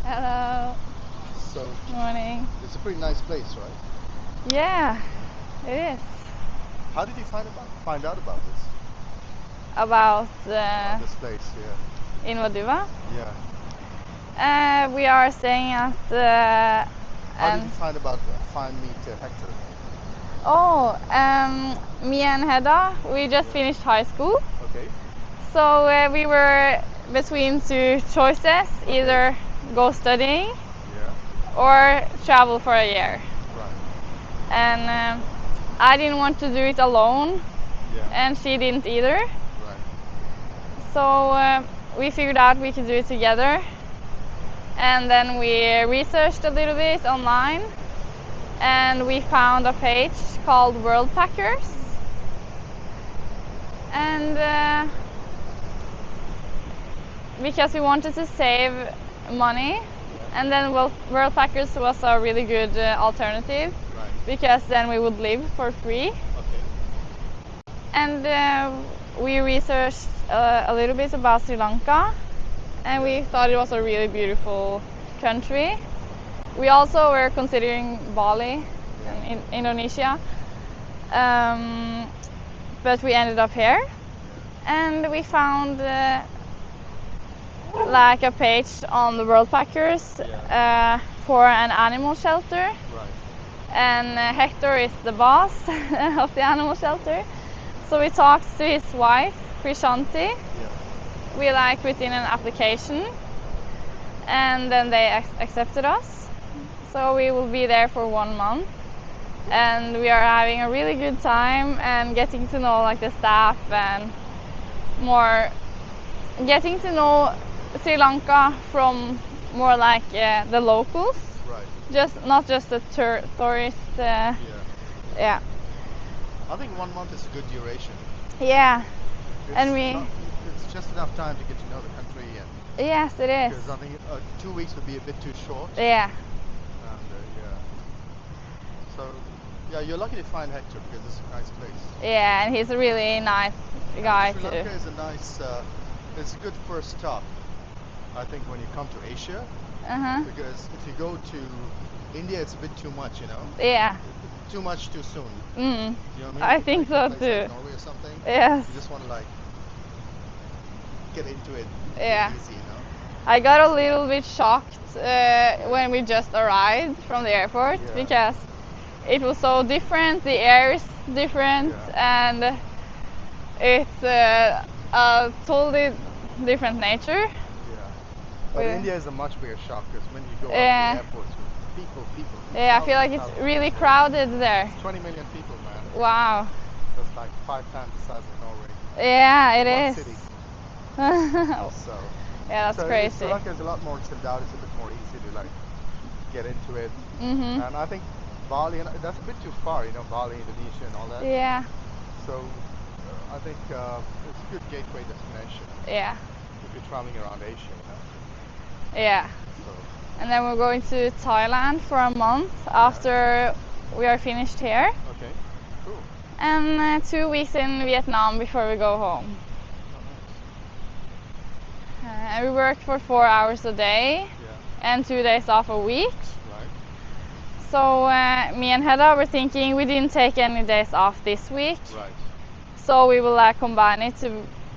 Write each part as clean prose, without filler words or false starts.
Hello. So Morning. it's a pretty nice place, right? Yeah, it is. How did you find out about this? About This place, yeah. in Vaduva. Yeah. We are staying at How did you find me to Hector? me and Hedda, we just finished high school. Okay. So we were between two choices, Okay. either go studying Yeah. or travel for a year. Right. And I didn't want to do it alone, Yeah. and she didn't either. Right. So we figured out we could do it together. And then we researched a little bit online, and we found a page called World Packers. And because we wanted to save money, and then World Packers was a really good alternative, Right. because then we would live for free. Okay. And we researched a little bit about Sri Lanka, and we thought it was a really beautiful country. We also were considering Bali in Indonesia, but we ended up here, and we found like a page on the World Packers for an animal shelter. Right. And Hector is the boss of the animal shelter. So we talked to his wife, Krishanti. Yeah. We put in an application, and then they accepted us. So we will be there for 1 month, and we are having a really good time and getting to know the staff, and more getting to know Sri Lanka from more the locals. Right. Not just the tourist. Yeah. Yeah. I think 1 month is a good duration. Yeah. It's just enough time to get to know the country, and Yes, it is. because I think 2 weeks would be a bit too short. Yeah. And yeah. So yeah, you're lucky to find Hector because it's a nice place. Yeah, and he's a really nice guy Sri too. Lanka is a nice. It's a good first stop, I think, when you come to Asia. Because if you go to India, it's a bit too much, you know. Yeah. Too much too soon. Mm. You know what I mean? I think so a place too. Like Norway or something. Yes. You just want to get into it. Yeah. Easy, you know. I got a little bit shocked when we just arrived from the airport, because it was so different. The air is different, and it's a totally different nature. Yeah. But India is a much bigger shock, because when you go out to the airports with people. Yeah, I feel like it's really crowded there. It's 20 million people, man. Wow. That's like 5 times the size of Norway. Yeah, it is. City. So. Yeah, that's crazy. Sri Lanka is a lot more chilled out. It's a bit more easy to get into it. And I think Bali, and that's a bit too far, you know, Bali, Indonesia, and all that. Yeah. So I think it's a good gateway destination. Yeah. If you're traveling around Asia, you know. Yeah. So. And then we're going to Thailand for a month after we are finished here. Okay. Cool. And 2 weeks in Vietnam before we go home. And we work for 4 hours a day and 2 days off a week. Right. So me and Hedda were thinking we didn't take any days off this week. Right. So we will combine it to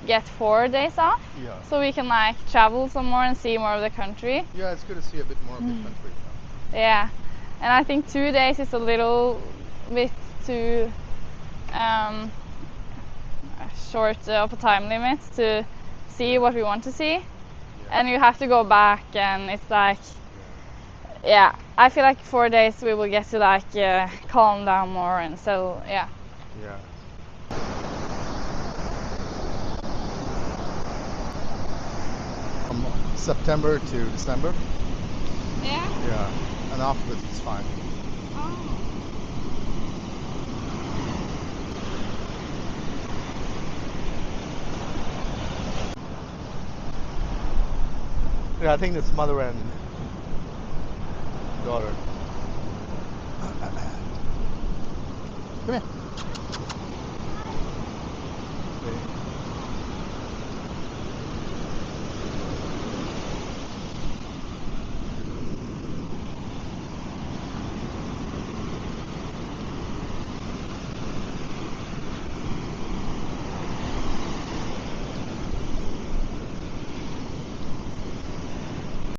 get 4 days off. Yeah. So we can travel some more and see more of the country. Yeah, it's good to see a bit more of the country. You know? Yeah. And I think 2 days is a little bit too short of a time limit to see what we want to see. And you have to go back, and it's yeah, I feel like 4 days we will get to calm down more, and so yeah. Yeah. From September to December. Yeah? Yeah. And afterwards it's fine. Oh. Yeah, I think it's mother and daughter. Come here.